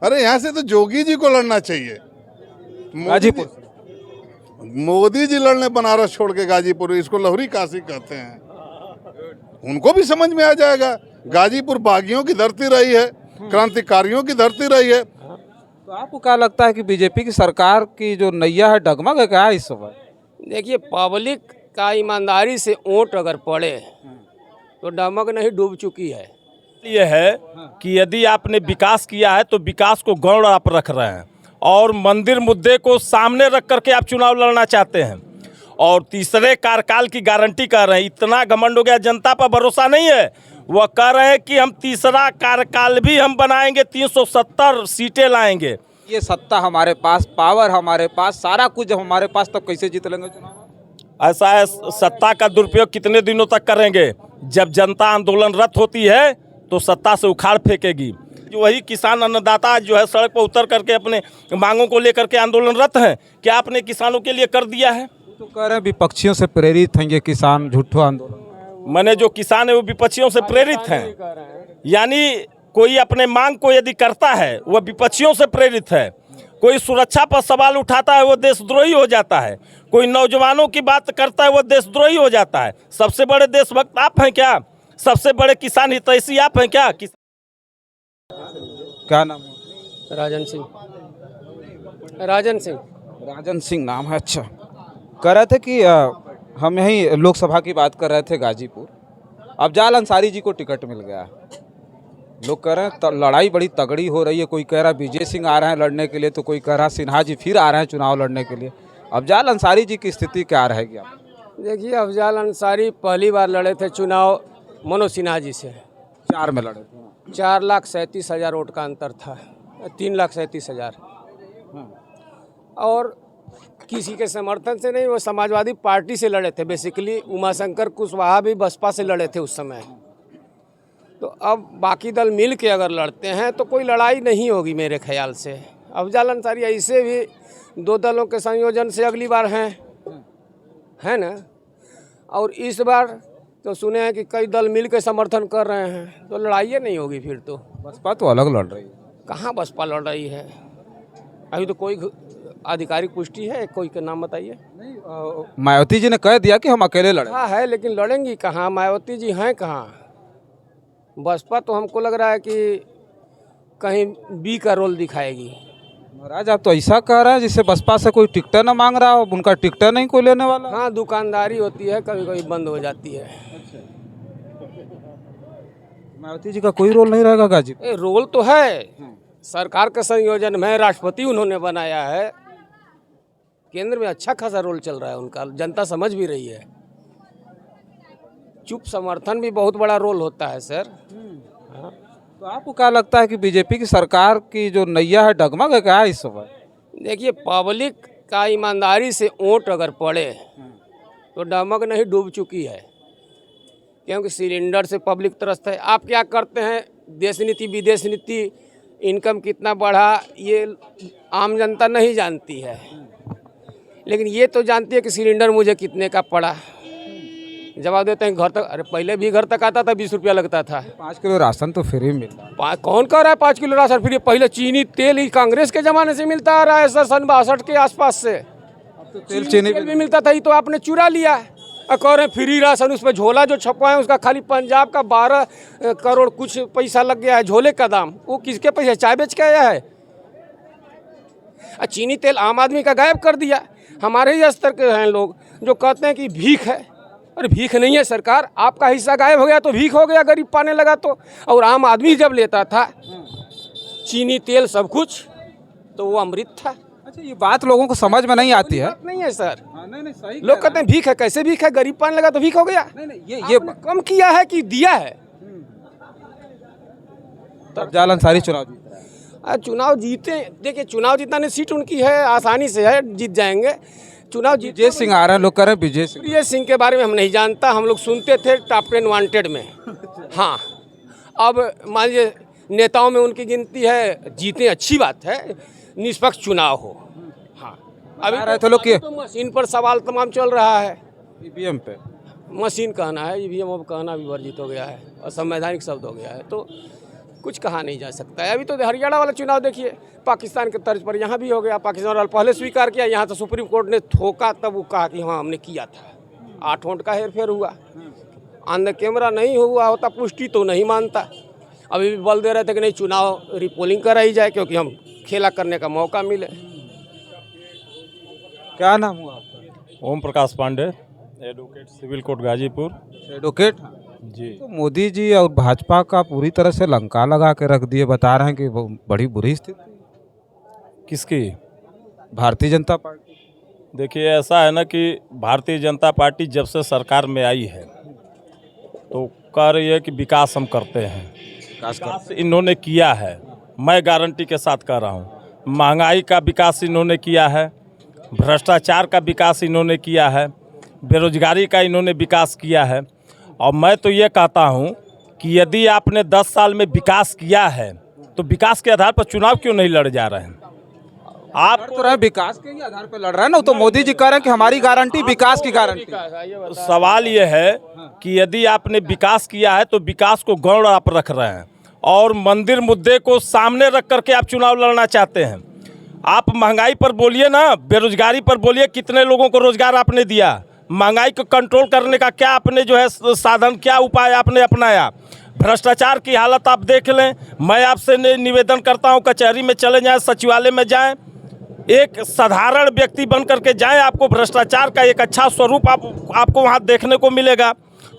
अरे यहाँ से तो जोगी जी को लड़ना चाहिए। गाजीपुर मोदी जी लड़ने बनारस छोड़ के गाजीपुर, इसको लहुरी काशी कहते हैं। उनको भी समझ में आ जाएगा, गाजीपुर बागियों की धरती रही है, क्रांतिकारियों की धरती रही है। तो आपको क्या लगता है कि बीजेपी की सरकार की जो नैया है डगमग है क्या इस समय? देखिए, पब्लिक का ईमानदारी से वोट अगर पड़े तो डगमग नहीं, डूब चुकी है। ये है कि यदि आपने विकास किया है तो विकास को गौण आप रख रहे हैं और मंदिर मुद्दे को सामने रख करके आप चुनाव लड़ना चाहते हैं और तीसरे कार्यकाल की गारंटी कर रहे हैं। इतना घमंड हो गया, जनता पर भरोसा नहीं है। वह कह रहे हैं कि हम तीसरा कार्यकाल भी हम बनाएंगे, 370 सीटें लाएंगे। ये सत्ता हमारे पास, पावर हमारे पास, सारा कुछ जब हमारे पास, तब कैसे जीत लेंगे चुनाव? ऐसा है, सत्ता का दुरुपयोग कितने दिनों तक करेंगे? जब जनता आंदोलनरत होती है तो सत्ता से उखाड़ फेंकेगी। जो वही किसान अन्नदाता जो है सड़क पर उतर करके अपने मांगों को लेकर के आंदोलनरत हैं, क्या आपने किसानों के लिए कर दिया है? तो कह रहे हैं विपक्षियों से प्रेरित हैं ये किसान, झूठो आंदोलन। मैंने जो किसान है वो विपक्षियों से प्रेरित हैं, यानी कोई अपने मांग को यदि करता है वह विपक्षियों से प्रेरित है। कोई सुरक्षा पर सवाल उठाता है वो देशद्रोही हो जाता है। कोई नौजवानों की बात करता है वो देशद्रोही हो जाता है। सबसे बड़े देशभक्त आप हैं क्या? सबसे बड़े किसान हितैषी आप हैं क्या? क्या नाम है? राजन सिंह। राजन सिंह। राजन सिंह नाम है। अच्छा, कह रहे थे कि हम यही लोकसभा की बात कर रहे थे गाजीपुर। अफजाल अंसारी जी को टिकट मिल गया। लोग कह रहे हैं लड़ाई बड़ी तगड़ी हो रही है। कोई कह रहा है विजय सिंह आ रहे हैं लड़ने के लिए, तो कोई कह रहा है सिन्हा जी फिर आ रहे हैं चुनाव लड़ने के लिए। अफजाल अंसारी जी की स्थिति क्या रहेगी? देखिए, अफजाल अंसारी पहली बार लड़े थे चुनाव मनोज सिन्हा जी से, 4 में लड़े थे। 4,37,000 वोट का अंतर था, 3,37,000। और किसी के समर्थन से नहीं, वो समाजवादी पार्टी से लड़े थे बेसिकली। उमाशंकर कुशवाहा भी बसपा से लड़े थे उस समय। तो अब बाकी दल मिल के अगर लड़ते हैं तो कोई लड़ाई नहीं होगी मेरे ख्याल से। अफजाल अंसारी ऐसे भी 2 दलों के संयोजन से अगली बार हैं, है ना, और इस बार तो सुने हैं कि कई दल मिल के समर्थन कर रहे हैं, तो लड़ाई नहीं होगी फिर तो। बसपा तो अलग लड़ रही है। कहाँ बसपा लड़ रही है? अभी तो कोई आधिकारिक पुष्टि है? कोई का नाम बताइए। मायावती जी ने कह दिया कि हम अकेले लड़े। हाँ है, लेकिन लड़ेंगी कहाँ? मायावती जी हैं कहाँ? बसपा तो हमको लग रहा है कि कहीं बी का रोल दिखाएगी। महाराज, आप तो ऐसा कह रहे हैं जिससे बसपा से कोई टिकट ना मांग रहा हो, उनका टिकट नहीं कोई लेने वाला। हाँ, दुकानदारी होती है, कभी कभी बंद हो जाती है। मायावती जी का कोई रोल नहीं रहेगा गाजीपुर? रोल तो है, सरकार के संयोजन में राष्ट्रपति उन्होंने बनाया है, केंद्र में अच्छा खासा रोल चल रहा है उनका, जनता समझ भी रही है। चुप समर्थन भी बहुत बड़ा रोल होता है सर। हाँ। तो आपको क्या लगता है कि बीजेपी की सरकार की जो नैया है डगमग है क्या इस समय? देखिए, पब्लिक का ईमानदारी से वोट अगर पड़े तो डगमग नहीं, डूब चुकी है। क्योंकि सिलेंडर से पब्लिक त्रस्त है। आप क्या करते हैं, देश नीति विदेश नीति, इनकम कितना बढ़ा, ये आम जनता नहीं जानती है, लेकिन ये तो जानती है कि सिलेंडर मुझे कितने का पड़ा। जवाब देते हैं घर तक। अरे पहले भी घर तक आता था, 20 रुपया लगता था। 5 किलो राशन तो फ्री मिल रहा है। कौन कह रहा है 5 किलो राशन फ्री? पहले चीनी तेल ही कांग्रेस के ज़माने से मिलता आ रहा है सर, सन 62 के आसपास से। अब तो तेल चीनी भी मिलता था, ये तो आपने चुरा लिया। और कह रहे हैं फ्री राशन। उस पर झोला जो छपवाए उसका खाली पंजाब का 12 करोड़ कुछ पैसा लग गया है झोले का दाम। वो किसके पैसे? चाय बेच के आया है। चीनी तेल आम आदमी का गायब कर दिया। हमारे ही स्तर के हैं लोग जो कहते हैं कि भीख है। अरे भीख नहीं है सरकार, आपका हिस्सा गायब हो गया तो भीख हो गया, गरीब पाने लगा तो। और आम आदमी जब लेता था चीनी तेल सब कुछ, तो वो अमृत था। अच्छा, ये बात लोगों को समझ में नहीं आती है। बात नहीं है सर। नहीं, सही लोग कहते हैं भीख है, कैसे भीख है? गरीब पाने लगा तो भीख हो गया। नहीं, ये कम किया है कि दिया है? अफजाल अंसारी चुनाव जीत रहा है। चुनाव जीते, देखिए चुनाव जीतने सीट उनकी है, आसानी से है, जीत जाएंगे चुनाव। विजय सिंह आ रहे हैं, लोग कह रहे हैं विजय सिंह के बारे में हम नहीं जानता, हम लोग सुनते थे टॉप 10 वांटेड में। हाँ, अब मान लीजिए नेताओं में उनकी गिनती है, जीते अच्छी बात है, निष्पक्ष चुनाव हो। हाँ, अभी रहे थे लोग के तो मशीन पर सवाल तमाम चल रहा है। ईवीएम पे मशीन कहना है, ईवीएम अब कहना भी वर्जित हो गया है और संवैधानिक शब्द हो गया है। तो कुछ कहा नहीं जा सकता है। अभी तो हरियाणा वाला चुनाव देखिए, पाकिस्तान के तर्ज पर यहाँ भी हो गया। पाकिस्तान वाला पहले स्वीकार किया, यहाँ तो सुप्रीम कोर्ट ने ठोका, तब वो कहा कि हाँ हमने किया था। 8 वोट का हेरफेर हुआ, ऑन द कैमरा नहीं हुआ होता पुष्टि तो नहीं मानता। अभी भी बल दे रहे थे कि नहीं चुनाव रिपोलिंग कराई जाए, क्योंकि हम खेला करने का मौका मिले। क्या नाम हुआ आपका? Om Prakash Pandey, advocate, civil court Ghazipur. Advocate ji. तो मोदी जी और भाजपा का पूरी तरह से लंका लगा के रख दिए, बता रहे हैं कि वो बड़ी बुरी स्थिति। किसकी? भारतीय जनता पार्टी। देखिए, ऐसा है ना कि भारतीय जनता पार्टी जब से सरकार में आई है तो कह रही है कि विकास हम करते हैं। विकास इन्होंने किया है, मैं गारंटी के साथ कह रहा हूँ। महंगाई का विकास इन्होंने किया है, भ्रष्टाचार का विकास इन्होंने किया है, बेरोजगारी का इन्होंने विकास किया है। और मैं तो ये कहता हूँ कि यदि आपने 10 साल में विकास किया है तो विकास के आधार पर चुनाव क्यों नहीं लड़ जा रहे हैं? आप तो रहे विकास के ही आधार पर लड़ रहे हैं ना। तो मोदी जी कह रहे हैं कि हमारी गारंटी विकास की गारंटी। सवाल ये है कि यदि आपने विकास किया है तो विकास को गौण आप रख रहे हैं और मंदिर मुद्दे को सामने रख करके आप चुनाव लड़ना चाहते हैं। आप महंगाई पर बोलिए ना, बेरोजगारी पर बोलिए, कितने लोगों को रोजगार आपने दिया? महंगाई को कंट्रोल करने का क्या आपने जो है साधन, क्या उपाय आपने अपनाया? भ्रष्टाचार की हालत आप देख लें। मैं आपसे निवेदन करता हूं, कचहरी में चले जाएं, सचिवालय में जाएं, एक साधारण व्यक्ति बन करके जाएं, आपको भ्रष्टाचार का एक अच्छा स्वरूप आपको वहां देखने को मिलेगा।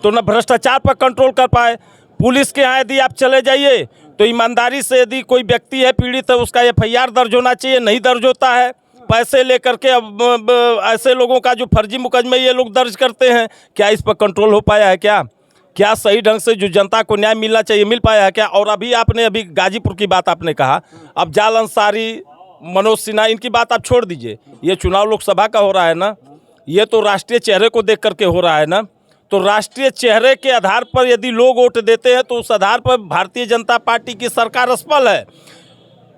तो न भ्रष्टाचार पर कंट्रोल कर पाए। पुलिस के यहाँ यदि आप चले जाइए तो ईमानदारी से यदि कोई व्यक्ति है पीड़ित है, उसका FIR दर्ज होना चाहिए, नहीं दर्ज होता है। पैसे लेकर के अब ऐसे लोगों का जो फर्जी मुकदमे ये लोग दर्ज करते हैं, क्या इस पर कंट्रोल हो पाया है? क्या सही ढंग से जो जनता को न्याय मिलना चाहिए मिल पाया है क्या? और अभी गाजीपुर की बात आपने कहा, अब जाल अंसारी, मनोज सिन्हा, इनकी बात आप छोड़ दीजिए। ये चुनाव लोकसभा का हो रहा है ना, ये तो राष्ट्रीय चेहरे को देख करके हो रहा है ना। तो राष्ट्रीय चेहरे के आधार पर यदि लोग वोट देते हैं तो उस आधार पर भारतीय जनता पार्टी की सरकार असफल है।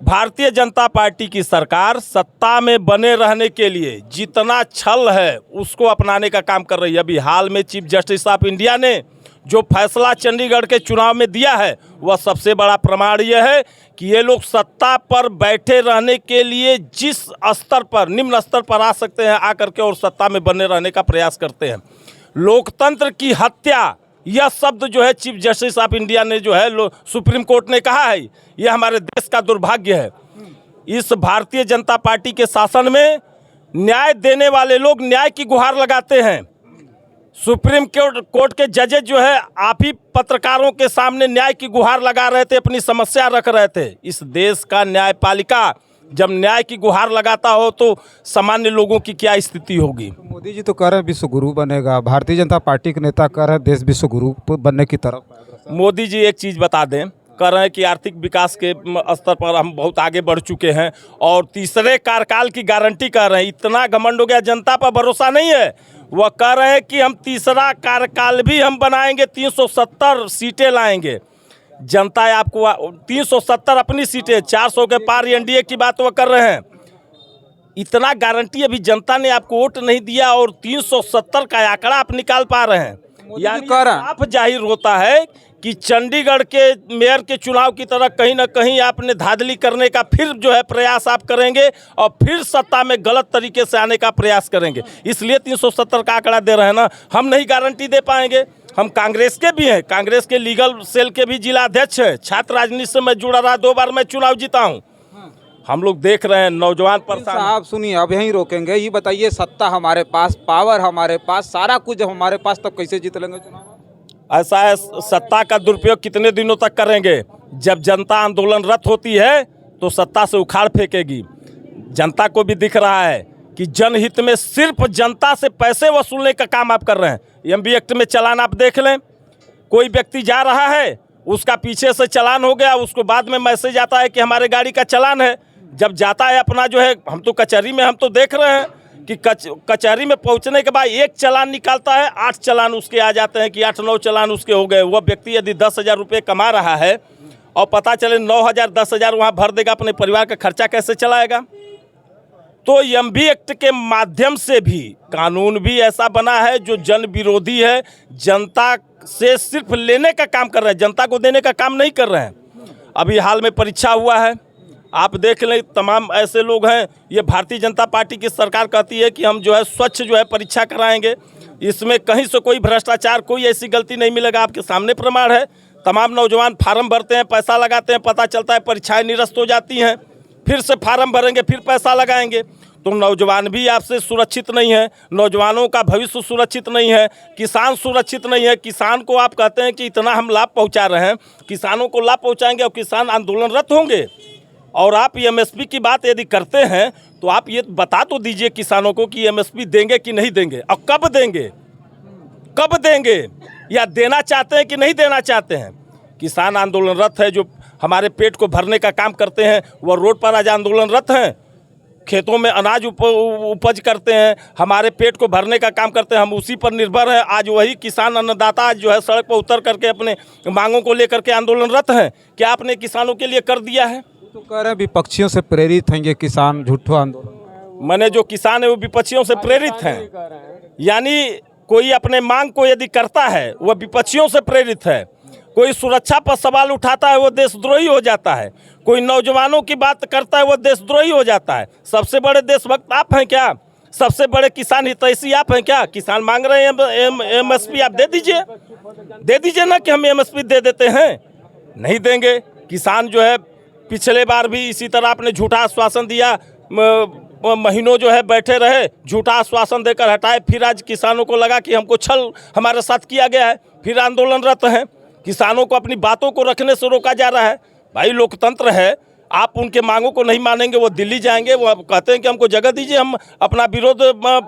भारतीय जनता पार्टी की सरकार सत्ता में बने रहने के लिए जितना छल है उसको अपनाने का काम कर रही है। अभी हाल में चीफ जस्टिस ऑफ इंडिया ने जो फैसला चंडीगढ़ के चुनाव में दिया है वह सबसे बड़ा प्रमाण यह है कि ये लोग सत्ता पर बैठे रहने के लिए जिस स्तर पर, निम्न स्तर पर आ सकते हैं, आकर के और सत्ता में बने रहने का प्रयास करते हैं। लोकतंत्र की हत्या, यह शब्द जो है चीफ जस्टिस ऑफ इंडिया ने जो है सुप्रीम कोर्ट ने कहा है, यह हमारे देश का दुर्भाग्य है। इस भारतीय जनता पार्टी के शासन में न्याय देने वाले लोग न्याय की गुहार लगाते हैं। सुप्रीम कोर्ट के जजेज जो है आप ही पत्रकारों के सामने न्याय की गुहार लगा रहे थे, अपनी समस्या रख रहे थे। इस देश का न्यायपालिका जब न्याय की गुहार लगाता हो तो सामान्य लोगों की क्या स्थिति होगी? मोदी जी तो कह रहे हैं विश्व गुरु बनेगा, भारतीय जनता पार्टी के नेता कह रहे हैं देश विश्व गुरु बनने की तरफ। मोदी जी एक चीज़ बता दें, कह रहे हैं कि आर्थिक विकास के स्तर पर हम बहुत आगे बढ़ चुके हैं और तीसरे कार्यकाल की गारंटी कह रहे हैं। इतना घमंड हो गया, जनता पर भरोसा नहीं है। वह कह रहे हैं कि हम तीसरा कार्यकाल भी हम बनाएंगे, 370 सीटें लाएंगे। जनता है आपको 370 अपनी सीटें, 400 के पार एनडीए की बात वह कर रहे हैं। इतना गारंटी अभी जनता ने आपको वोट नहीं दिया और 370 का आंकड़ा आप निकाल पा रहे हैं। यानी साफ जाहिर होता है कि चंडीगढ़ के मेयर के चुनाव की तरह कहीं ना कहीं आपने धांधली करने का फिर जो है प्रयास आप करेंगे और फिर सत्ता में गलत तरीके से आने का प्रयास करेंगे। इसलिए 370 का आंकड़ा दे रहे हैं ना। हम नहीं गारंटी दे पाएंगे। हम कांग्रेस के भी हैं, कांग्रेस के लीगल सेल के भी जिला अध्यक्ष हैं। छात्र राजनीति से मैं जुड़ा रहा, 2 बार मैं चुनाव जीता हूँ। हम लोग देख रहे हैं नौजवान परेशान। साहब सुनिए, अब यहीं रोकेंगे। ये बताइए, सत्ता हमारे पास, पावर हमारे पास, सारा कुछ जब हमारे पास, तब कैसे जीत लेंगे चुनाव? ऐसा है, सत्ता का दुरुपयोग कितने दिनों तक करेंगे? जब जनता आंदोलनरत होती है तो सत्ता से उखाड़ फेंकेगी। जनता को भी दिख रहा है कि जनहित में सिर्फ जनता से पैसे वसूलने का काम आप कर रहे हैं। एमबी एक्ट में चालान आप देख लें, कोई व्यक्ति जा रहा है, उसका पीछे से चालान हो गया, उसको बाद में मैसेज आता है कि हमारे गाड़ी का चालान है। जब जाता है अपना जो है, हम तो कचहरी में हम तो देख रहे हैं कि कचहरी में पहुंचने के बाद एक चालान निकालता है, 8 चालान उसके आ जाते हैं कि 8-9 चालान उसके हो गए। वह व्यक्ति यदि 10,000 रुपये कमा रहा है और पता चले 9,000 10,000 वहाँ भर देगा, अपने परिवार का खर्चा कैसे चलाएगा? तो एमबी एक्ट के माध्यम से भी कानून भी ऐसा बना है जो जन विरोधी है। जनता से सिर्फ लेने का काम कर रहे हैं, जनता को देने का काम नहीं कर रहे हैं। अभी हाल में परीक्षा हुआ है, आप देख लें तमाम ऐसे लोग हैं। ये भारतीय जनता पार्टी की सरकार कहती है कि हम जो है स्वच्छ जो है परीक्षा कराएंगे, इसमें कहीं से कोई भ्रष्टाचार, कोई ऐसी गलती नहीं मिलेगा। आपके सामने प्रमाण है। तमाम नौजवान फार्म भरते हैं, पैसा लगाते हैं, पता चलता है परीक्षाएं निरस्त हो जाती हैं, फिर से फार्म भरेंगे, फिर पैसा लगाएंगे। तो नौजवान भी आपसे सुरक्षित नहीं है, नौजवानों का भविष्य सुरक्षित नहीं है, किसान सुरक्षित नहीं है। किसान को आप कहते हैं कि इतना हम लाभ पहुंचा रहे हैं, किसानों को लाभ पहुंचाएंगे और किसान आंदोलनरत होंगे। और आप एमएसपी की बात यदि करते हैं तो आप ये बता तो दीजिए किसानों को कि एमएसपी देंगे कि नहीं देंगे, और कब देंगे, कब देंगे, या देना चाहते हैं कि नहीं देना चाहते हैं। किसान आंदोलनरत है, जो हमारे पेट को भरने का काम करते हैं, वह रोड पर आज आंदोलनरत हैं, खेतों में अनाज उपज करते हैं, हमारे पेट को भरने का काम करते हैं, हम उसी पर निर्भर हैं। आज वही किसान अन्नदाता आज जो है सड़क पर उतर करके अपने मांगों को लेकर के आंदोलनरत हैं। क्या आपने किसानों के लिए कर दिया है? तो कह रहे हैं विपक्षियों से प्रेरित हैं ये किसान, झूठो आंदोलन। मैंने जो किसान है वो विपक्षियों से प्रेरित हैं, यानी कोई अपने मांग को यदि करता है वह विपक्षियों से प्रेरित है। कोई सुरक्षा पर सवाल उठाता है वो देशद्रोही हो जाता है, कोई नौजवानों की बात करता है वो देशद्रोही हो जाता है। सबसे बड़े देशभक्त आप हैं क्या? सबसे बड़े किसान हितैषी आप हैं क्या? किसान मांग रहे हैं एमएसपी, आप दे दीजिए, दे दीजिए ना कि हम एमएसपी दे देते हैं। नहीं देंगे। किसान जो है पिछले बार भी इसी तरह आपने झूठा आश्वासन दिया, महीनों जो है बैठे रहे, झूठा आश्वासन देकर हटाए, फिर आज किसानों को लगा कि हमको छल हमारे साथ किया गया है, फिर आंदोलनरत हैं। किसानों को अपनी बातों को रखने से रोका जा रहा है। भाई लोकतंत्र है, आप उनके मांगों को नहीं मानेंगे, वो दिल्ली जाएंगे, वो कहते हैं कि हमको जगह दीजिए, हम अपना विरोध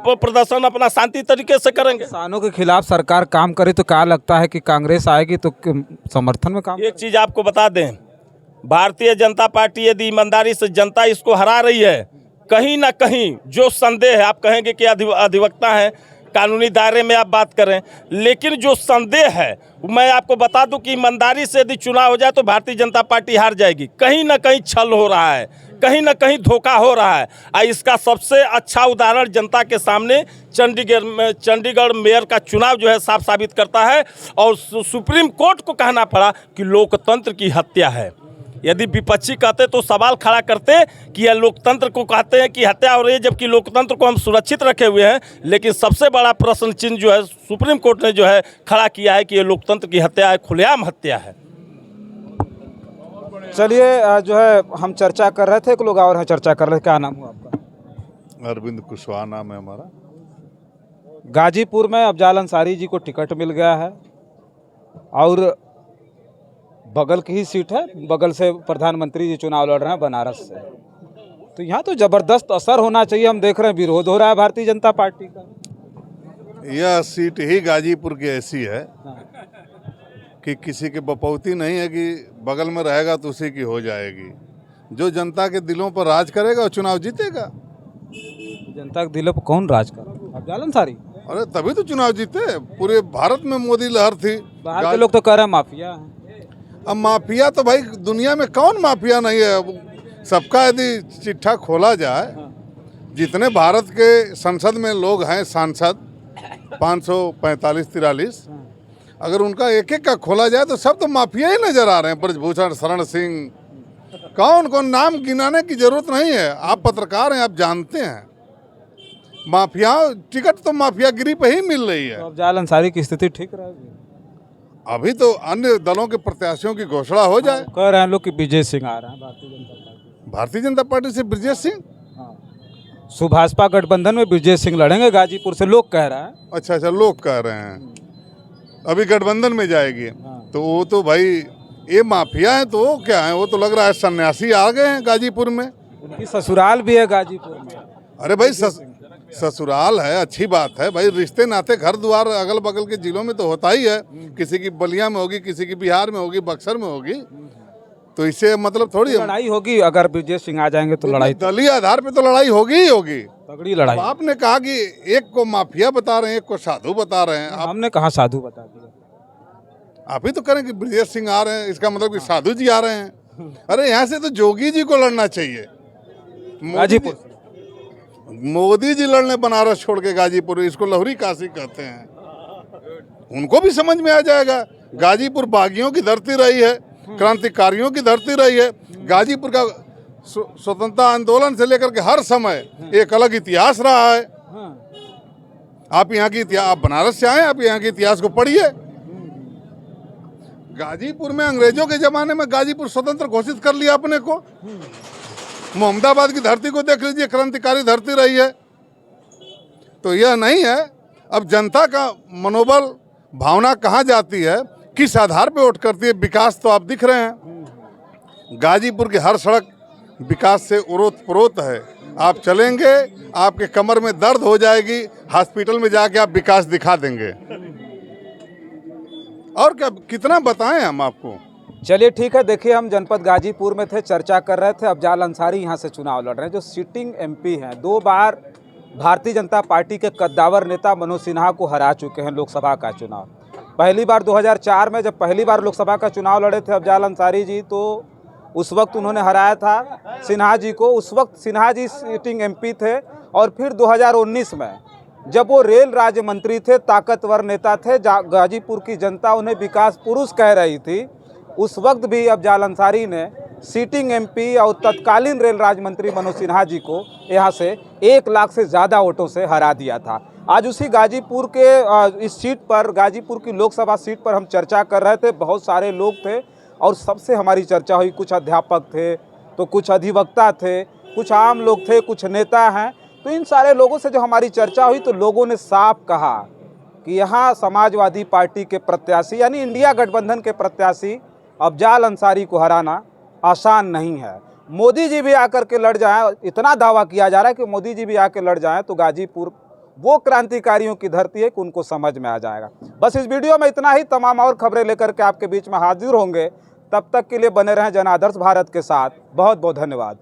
प्रदर्शन अपना शांति तरीके से करेंगे। किसानों के खिलाफ सरकार काम करे तो क्या लगता है कि कांग्रेस आएगी तो समर्थन में काम? एक चीज़ आपको बता दें, भारतीय जनता पार्टी यदि ईमानदारी से जनता इसको हरा रही है, कहीं ना कहीं जो संदेह है, आप कहेंगे कि अधिवक्ता हैं, कानूनी दायरे में आप बात करें, लेकिन जो संदेह है मैं आपको बता दूं कि ईमानदारी से यदि चुनाव हो जाए तो भारतीय जनता पार्टी हार जाएगी। कहीं ना कहीं छल हो रहा है, कहीं ना कहीं धोखा हो रहा है। इसका सबसे अच्छा उदाहरण जनता के सामने चंडीगढ़ मेयर का चुनाव जो है साफ साबित करता है। और सुप्रीम कोर्ट को कहना पड़ा कि लोकतंत्र की हत्या है। यदि विपक्षी कहते तो सवाल खड़ा करते कि यह लोकतंत्र को कहते हैं कि हत्या हो रही है, जबकि लोकतंत्र को हम सुरक्षित रखे हुए हैं। लेकिन सबसे बड़ा प्रश्न चिन्ह जो है सुप्रीम कोर्ट ने जो है खड़ा किया है कि यह लोकतंत्र की हत्या है, खुलेआम हत्या है। चलिए जो है हम चर्चा कर रहे थे, एक लोग और हैं चर्चा कर रहे थे। क्या नाम हुआ आपका? अरविंद कुशवाहा नाम है हमारा। गाजीपुर में अफजाल अंसारी जी को टिकट मिल गया है और बगल की ही सीट है, बगल से प्रधानमंत्री जी चुनाव लड़ रहे हैं बनारस से। तो यहाँ तो जबरदस्त असर होना चाहिए। हम देख रहे हैं विरोध हो रहा है भारतीय जनता पार्टी का। यह सीट ही गाजीपुर की ऐसी है कि किसी की बपौती नहीं है कि बगल में रहेगा तो उसी की हो जाएगी। जो जनता के दिलों पर राज करेगा वो चुनाव जीतेगा। जनता के दिलों पर कौन राज कर रहा है? अफजाल अंसारी। अरे तभी तो चुनाव जीते। पूरे भारत में मोदी लहर थी। बाहर के लोग तो कह रहे हैं माफिया है। अब माफिया तो भाई दुनिया में कौन माफिया नहीं है। सबका यदि चिट्ठा खोला जाए, जितने भारत के संसद में लोग हैं सांसद 545-43, अगर उनका एक एक का खोला जाए तो सब तो माफिया ही नजर आ रहे हैं। ब्रजभूषण शरण सिंह, कौन कौन, नाम गिनाने की जरूरत नहीं है। आप पत्रकार हैं, आप जानते हैं। माफिया टिकट तो माफियागिरी पे ही मिल रही है। तो अफजाल अंसारी की स्थिति ठीक रहेगी? अभी तो अन्य दलों के प्रत्याशियों की घोषणा हो जाए। कह रहे हैं लोग कि विजय सिंह आ रहे हैं भारतीय जनता पार्टी से। ब्रजेश सिंह, हाँ, सुभाषपा गठबंधन में विजय सिंह लड़ेंगे गाजीपुर से, लोग कह रहे हैं। अच्छा, लोग कह रहे हैं अभी गठबंधन में जाएगी। तो वो तो भाई ये माफिया है, तो वो क्या है? वो तो लग रहा है सन्यासी आ गए हैं गाजीपुर में। उनकी ससुराल भी है गाजीपुर में। अरे भाई ससुराल है, अच्छी बात है भाई। रिश्ते नाते घर द्वार अगल बगल के जिलों में तो होता ही है। किसी की बलिया में होगी, किसी की बिहार में होगी, बक्सर में होगी। तो इससे मतलब थोड़ी लड़ाई होगी। अगर विजय सिंह आ जाएंगे तो लड़ाई दलीय आधार पे तो लड़ाई होगी ही होगी, तगड़ी लड़ाई। आपने कहा कि एक को माफिया बता रहे हैं, एक को साधु बता रहे हैं। हमने कहा साधु बता दिया। आप ही तो करें कि ब्रजेश सिंह आ रहे हैं, इसका मतलब कि साधु जी आ रहे हैं। अरे यहाँ से तो जोगी जी को लड़ना चाहिए। गाजीपुर मोदी जी लड़ने बनारस छोड़ के गाजीपुर, इसको लहुरी काशी कहते हैं। उनको भी समझ में आ जाएगा। गाजीपुर बागियों की धरती रही है, क्रांतिकारियों की धरती रही है। गाजीपुर का स्वतंत्रता आंदोलन से लेकर के हर समय एक अलग इतिहास रहा है। आप यहाँ की इतिहास, आप बनारस से आए, आप यहाँ के इतिहास को पढ़िए। गाजीपुर में अंग्रेजों के जमाने में गाजीपुर स्वतंत्र घोषित कर लिया अपने को। मोहम्मदाबाद की धरती को देख लीजिए, क्रांतिकारी धरती रही है। तो यह नहीं है। अब जनता का मनोबल, भावना कहाँ जाती है, किस आधार पे वोट करती है? विकास तो आप दिख रहे हैं, गाजीपुर की हर सड़क विकास से ओतप्रोत है। आप चलेंगे, आपके कमर में दर्द हो जाएगी, हॉस्पिटल में जाके आप विकास दिखा देंगे। और क्या, कितना बताएं हम आपको। चलिए ठीक है, देखिए हम जनपद गाजीपुर में थे, चर्चा कर रहे थे। अफजाल अंसारी यहाँ से चुनाव लड़ रहे हैं, जो सिटिंग एमपी हैं। 2 बार भारतीय जनता पार्टी के कद्दावर नेता मनोज सिन्हा को हरा चुके हैं लोकसभा का चुनाव। पहली बार 2004 में जब पहली बार लोकसभा का चुनाव लड़े थे अफजाल अंसारी जी, तो उस वक्त उन्होंने हराया था सिन्हा जी को। उस वक्त सिन्हा जी सिटिंग एमपी थे। और फिर 2019 में जब वो रेल राज्य मंत्री थे, ताकतवर नेता थे, गाजीपुर की जनता उन्हें विकास पुरुष कह रही थी, उस वक्त भी अफजाल अंसारी ने सिटिंग एमपी और तत्कालीन रेल राज्य मंत्री मनोज सिन्हा जी को यहाँ से 1 लाख से ज़्यादा वोटों से हरा दिया था। आज उसी गाजीपुर के इस सीट पर, गाजीपुर की लोकसभा सीट पर हम चर्चा कर रहे थे। बहुत सारे लोग थे और सबसे हमारी चर्चा हुई। कुछ अध्यापक थे, तो कुछ अधिवक्ता थे, कुछ आम लोग थे, कुछ नेता हैं। तो इन सारे लोगों से जो हमारी चर्चा हुई, तो लोगों ने साफ कहा कि यहाँ समाजवादी पार्टी के प्रत्याशी यानी इंडिया गठबंधन के प्रत्याशी अफजाल अंसारी को हराना आसान नहीं है। मोदी जी भी आकर के लड़ जाएं, इतना दावा किया जा रहा है कि मोदी जी भी आकर लड़ जाएं तो गाजीपुर वो क्रांतिकारियों की धरती है कि उनको समझ में आ जाएगा। बस इस वीडियो में इतना ही। तमाम और खबरें लेकर के आपके बीच में हाजिर होंगे। तब तक के लिए बने रहें जनादर्श भारत के साथ। बहुत बहुत धन्यवाद।